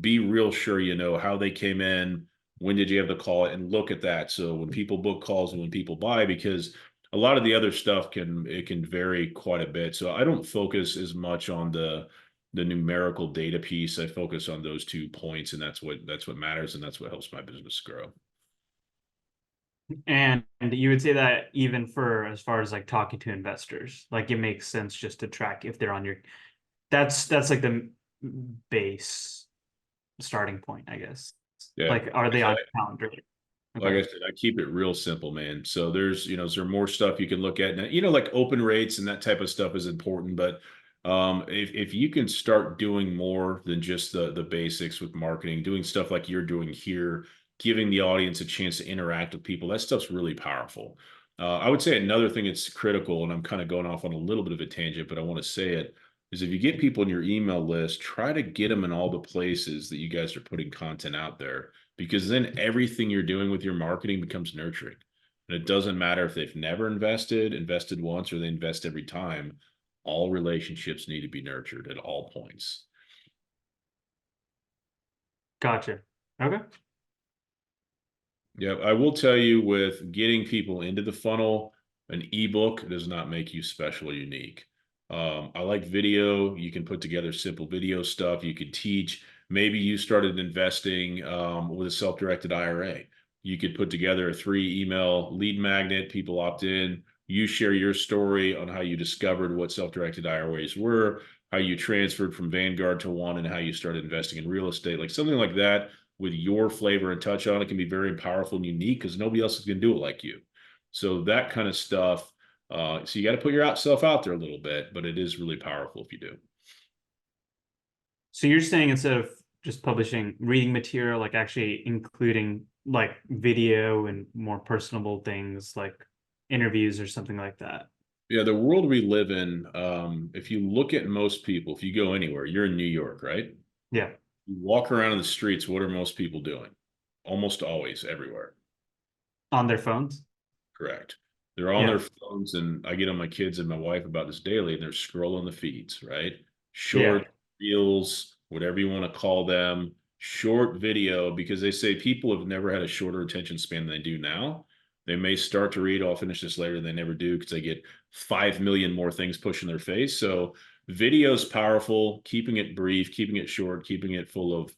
be real sure you know how they came in, when did you have the call, and look at that. So when people book calls and when people buy, because a lot of the other stuff can vary quite a bit. So I don't focus as much on the numerical data piece. I focus on those 2 points, and that's what matters, and that's what helps my business grow. And you would say that even for as far as like talking to investors, like it makes sense just to track if they're on your, that's like the base starting point, I guess. Yeah. Like, are they on your calendar? Like Okay. I said, I keep it real simple, man. So is there more stuff you can look at? Now, like open rates and that type of stuff is important, but if you can start doing more than just the basics with marketing, doing stuff like you're doing here, giving the audience a chance to interact with people, that stuff's really powerful. I would say another thing that's critical, and I'm kind of going off on a little bit of a tangent, but I want to say it, is if you get people in your email list, try to get them in all the places that you guys are putting content out there, because then everything you're doing with your marketing becomes nurturing. And it doesn't matter if they've never invested once, or they invest every time. All relationships need to be nurtured at all points. Gotcha. Okay. Yeah, I will tell you, with getting people into the funnel, an ebook does not make you special or unique. I like video. You can put together simple video stuff. You could teach. Maybe you started investing with a self-directed IRA. You could put together a 3 email lead magnet. People opt in. You share your story on how you discovered what self-directed IRAs were, how you transferred from Vanguard to one, and how you started investing in real estate. Like something like that with your flavor and touch on it can be very powerful and unique, because nobody else is going to do it like you. So that kind of stuff. So you got to put yourself out there a little bit, but it is really powerful if you do. So you're saying instead of just publishing reading material, like actually including like video and more personable things like interviews or something like that. Yeah, the world we live in, if you look at most people, if you go anywhere, you're in New York, right? Yeah. You walk around in the streets, what are most people doing? Almost always, everywhere. On their phones. Correct. They're on their Yeah. phones, and I get on my kids and my wife about this daily, and they're scrolling the feeds, right? Yeah. Short reels, whatever you want to call them, short video, because they say people have never had a shorter attention span than they do now. They may start to read, "Oh, I'll finish this later," and they never do, because they get 5 million more things pushed in their face. So video is powerful. Keeping it brief, keeping it short, keeping it full of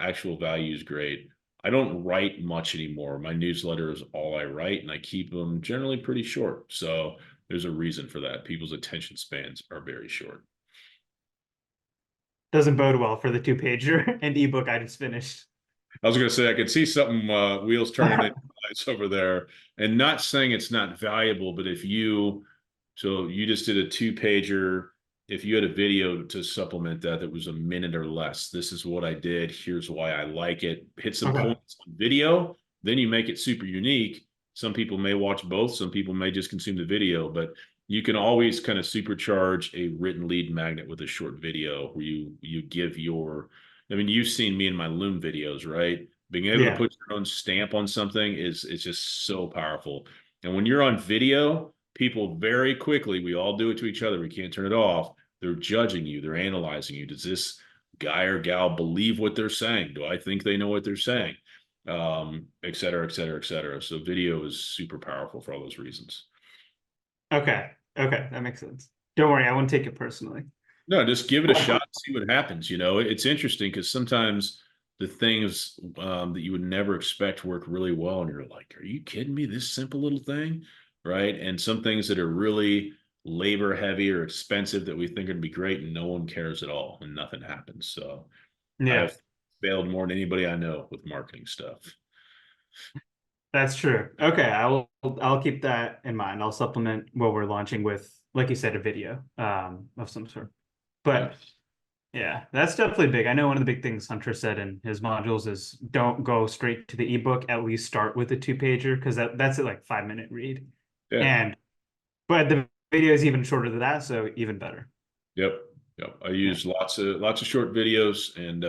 actual value is great. I don't write much anymore. My newsletter is all I write, and I keep them generally pretty short. So there's a reason for that. People's attention spans are very short. Doesn't bode well for the 2-pager and ebook I just finished. I was going to say, I could see something, wheels turning in eyes over there, and not saying it's not valuable, but so you just did a 2-pager. If you had a video to supplement that was a minute or less, this is what I did. Here's why I like it. Hit some Okay. points on video, then you make it super unique. Some people may watch both. Some people may just consume the video, but you can always kind of supercharge a written lead magnet with a short video where you give your, I mean, you've seen me in my Loom videos, right? Being able to Yeah. put your own stamp on something is just so powerful. And when you're on video, people very quickly, we all do it to each other. We can't turn it off. They're judging you. They're analyzing you. Does this guy or gal believe what they're saying? Do I think they know what they're saying? Et cetera, et cetera, et cetera. So video is super powerful for all those reasons. Okay. Okay. That makes sense. Don't worry. I won't take it personally. No, just give it a shot and see what happens. You know, it's interesting because sometimes the things that you would never expect work really well, and you're like, "Are you kidding me? This simple little thing, right?" And some things that are really labor heavy or expensive that we think are going to be great, and no one cares at all, and nothing happens. So I Yeah, have failed more than anybody I know with marketing stuff. that's true. Okay. I'll keep that in mind. I'll supplement what we're launching with, like you said, a video of some sort. Yeah, But yeah, that's definitely big. I know one of the big things Hunter said in his modules is don't go straight to the ebook. At least start with a two-pager because that's a like 5-minute read. yeah. And but the video is even shorter than that, so even better. Yep. Yep. I Yeah. use lots of short videos and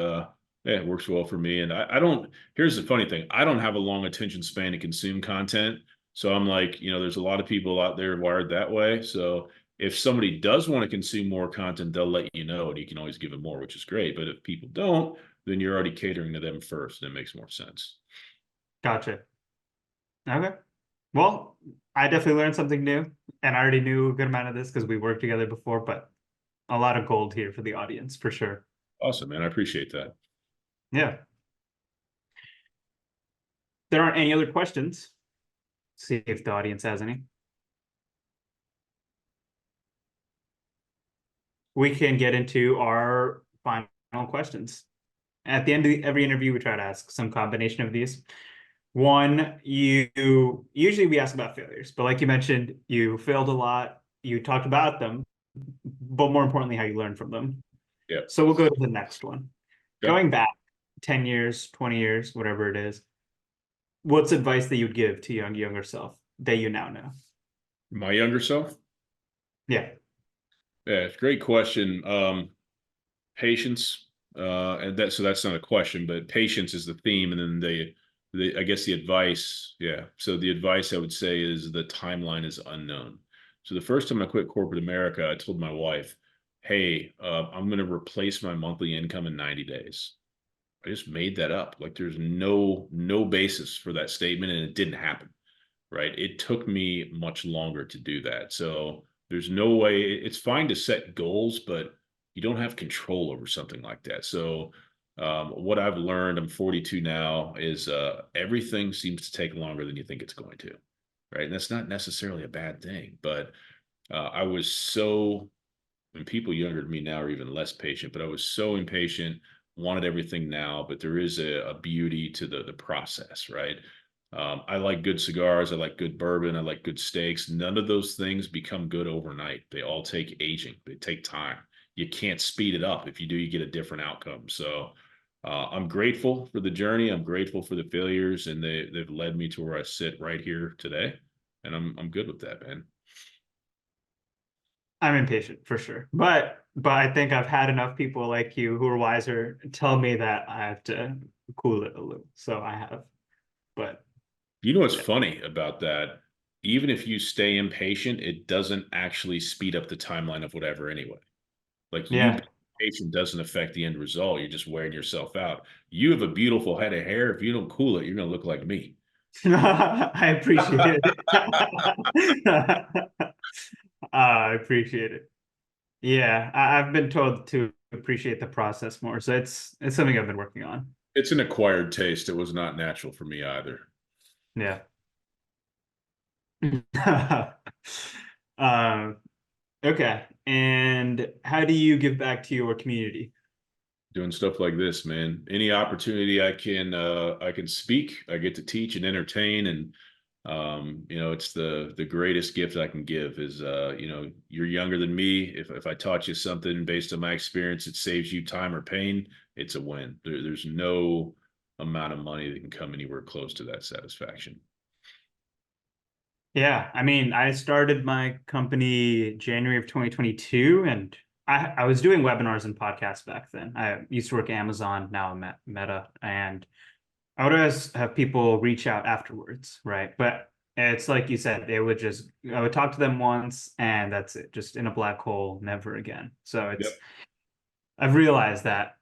yeah, it works well for me. And I don't, here's the funny thing. I don't have a long attention span to consume content. So I'm like, you know, there's a lot of people out there wired that way. So if somebody does want to consume more content, they'll let you know and you can always give them more, which is great. But if people don't, then you're already catering to them first, and it makes more sense. Gotcha. Okay. Well, I definitely learned something new, and I already knew a good amount of this because we worked together before, but a lot of gold here for the audience for sure. Awesome, man. I appreciate that. Yeah. There aren't any other questions. See if the audience has any. We can get into our final questions. At the end of every interview, we try to ask some combination of these. One, you usually we ask about failures, but like you mentioned, you failed a lot. You talked about them, but more importantly, how you learned from them. Yep. So we'll go to the next one. Yep. Going back 10 years, 20 years, whatever it is, what's advice that you'd give to younger self that you now know? My younger self? Yeah. Yeah, it's a great question. Patience, and that's not a question, but patience is the theme, and then the I guess the advice, yeah. So the advice I would say is the timeline is unknown. So the first time I quit corporate America, I told my wife, "Hey, I'm going to replace my monthly income in 90 days." I just made that up. Like there's no basis for that statement, and it didn't happen, right? It took me much longer to do that. So there's no way, it's fine to set goals, but you don't have control over something like that. So what I've learned, I'm 42 now, is everything seems to take longer than you think it's going to, right? And that's not necessarily a bad thing, but I was so, and people younger than me now are even less patient, but I was so impatient, wanted everything now, but there is a beauty to the process, right? I like good cigars. I like good bourbon. I like good steaks. None of those things become good overnight. They all take aging. They take time. You can't speed it up. If you do, you get a different outcome. So I'm grateful for the journey. I'm grateful for the failures, and they've led me to where I sit right here today, and I'm good with that, man. I'm impatient for sure. But I think I've had enough people like you who are wiser tell me that I have to cool it a little. So I have. But You know what's yeah. funny about that? Even if you stay impatient, it doesn't actually speed up the timeline of whatever anyway. Like you being Yeah. patient doesn't affect the end result. You're just wearing yourself out. You have a beautiful head of hair. If you don't cool it, you're gonna look like me. I appreciate it. I appreciate it. Yeah, I've been told to appreciate the process more. So it's something I've been working on. It's an acquired taste. It was not natural for me either. Yeah. Um, okay. And how do you give back to your community? Doing stuff like this, man. Any opportunity I can speak, I get to teach and entertain, and you know, it's the greatest gift I can give is you know, you're younger than me. If I taught you something based on my experience, it saves you time or pain, it's a win. There's no amount of money that can come anywhere close to that satisfaction. Yeah, I mean, I started my company January of 2022, and I was doing webinars and podcasts back then. I used to work at Amazon, now I'm at Meta, and I would always have people reach out afterwards, right? But it's like you said, I would talk to them once and that's it, just in a black hole, never again. So Yep. I've realized that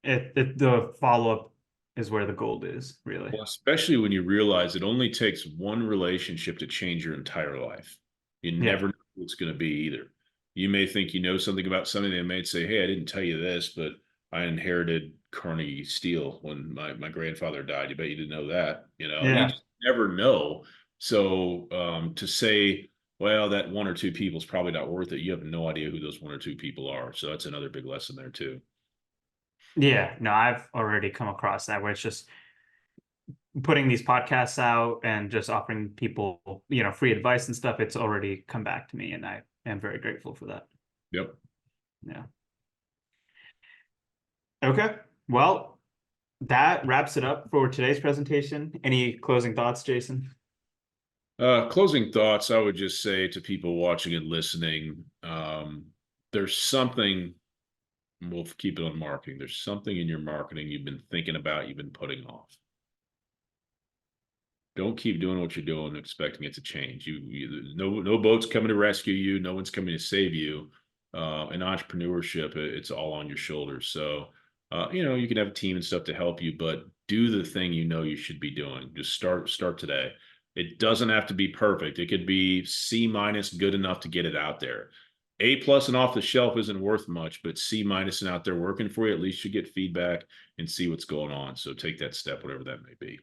the follow-up is where the gold is, really. Well, especially when you realize it only takes one relationship to change your entire life. You Yeah. never know who it's going to be either. You may think you know something about something. They may say, "Hey, I didn't tell you this, but I inherited Carnegie Steel when my grandfather died. You bet you didn't know that, and you Yeah. just never know." So to say, well, that one or two people is probably not worth it, you have no idea who those one or two people are. So that's another big lesson there too. Yeah. No, I've already come across that where it's just putting these podcasts out and just offering people, free advice and stuff. It's already come back to me, and I am very grateful for that. Yep. Yeah. Okay. Well, that wraps it up for today's presentation. Any closing thoughts, Jason? Closing thoughts, I would just say to people watching and listening, there's something, we'll keep it on marketing. There's something in your marketing you've been thinking about, you've been putting off. Don't keep doing what you're doing, expecting it to change. No boat's coming to rescue you. No one's coming to save you. In entrepreneurship, it's all on your shoulders. So, you can have a team and stuff to help you, but do the thing you know you should be doing. Just start today. It doesn't have to be perfect. It could be C minus, good enough to get it out there. A plus and off the shelf isn't worth much, but C minus and out there working for you, at least you get feedback and see what's going on. So take that step, whatever that may be.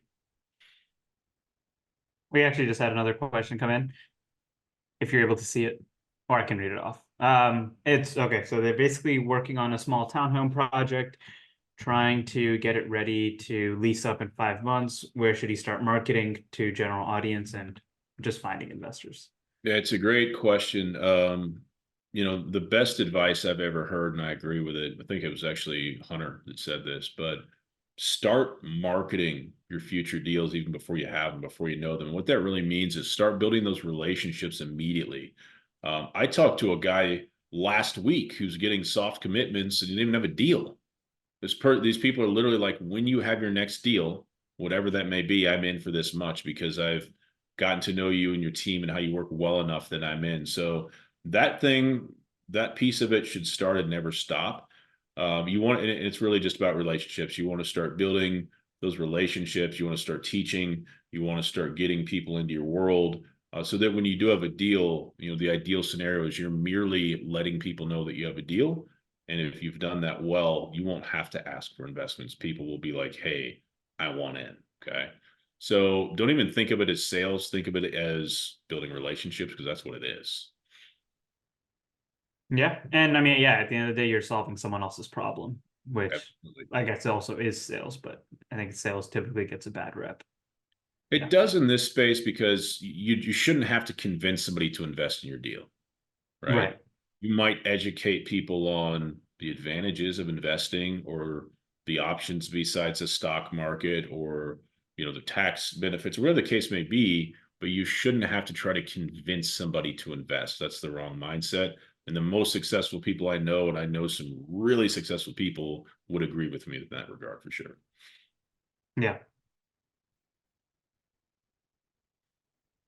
We actually just had another question come in. If you're able to see it, or I can read it off. It's okay. So they're basically working on a small townhome project, trying to get it ready to lease up in 5 months. Where should he start marketing to general audience and just finding investors? Yeah, it's a great question. The best advice I've ever heard, and I agree with it. I think it was actually Hunter that said this, but start marketing your future deals even before you have them, before you know them. What that really means is start building those relationships immediately. I talked to a guy last week who's getting soft commitments and he didn't even have a deal. These people are literally like, when you have your next deal, whatever that may be, I'm in for this much because I've gotten to know you and your team and how you work well enough that I'm in. So that piece of it should start and never stop. And it's really just about relationships. You want to start building those relationships. You want to start teaching. You want to start getting people into your world. So that when you do have a deal, the ideal scenario is you're merely letting people know that you have a deal. And if you've done that well, you won't have to ask for investments. People will be like, hey, I want in. Okay. So don't even think of it as sales. Think of it as building relationships because that's what it is. Yeah. And I mean, yeah, at the end of the day, you're solving someone else's problem, which Absolutely. I guess also is sales, but I think sales typically gets a bad rep. It Yeah. does in this space because you shouldn't have to convince somebody to invest in your deal, right? Right. You might educate people on the advantages of investing or the options besides the stock market or the tax benefits, whatever the case may be, but you shouldn't have to try to convince somebody to invest. That's the wrong mindset. And the most successful people I know, and I know some really successful people, would agree with me in that regard for sure. Yeah.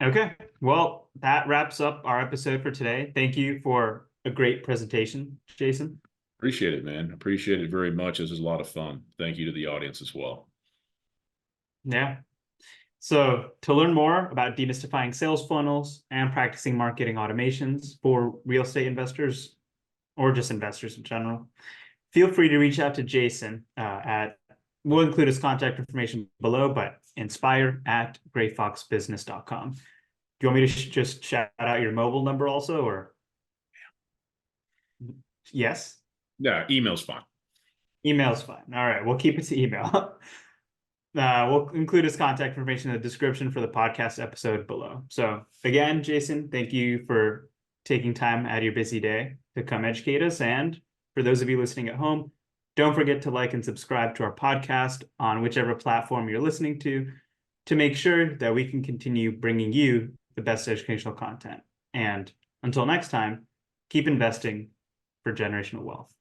Okay. Well, that wraps up our episode for today. Thank you for a great presentation, Jason. Appreciate it, man. Appreciate it very much. This was a lot of fun. Thank you to the audience as well. Yeah. So to learn more about demystifying sales funnels and practicing marketing automations for real estate investors or just investors in general, feel free to reach out to Jason we'll include his contact information below, but inspire@greyfoxbusiness.com. Do you want me to just shout out your mobile number also, or? Yes? Yeah, email's fine. Email's fine. All right, we'll keep it to email. We'll include his contact information in the description for the podcast episode below. So again, Jason, thank you for taking time out of your busy day to come educate us. And for those of you listening at home, don't forget to like and subscribe to our podcast on whichever platform you're listening to make sure that we can continue bringing you the best educational content. And until next time, keep investing for generational wealth.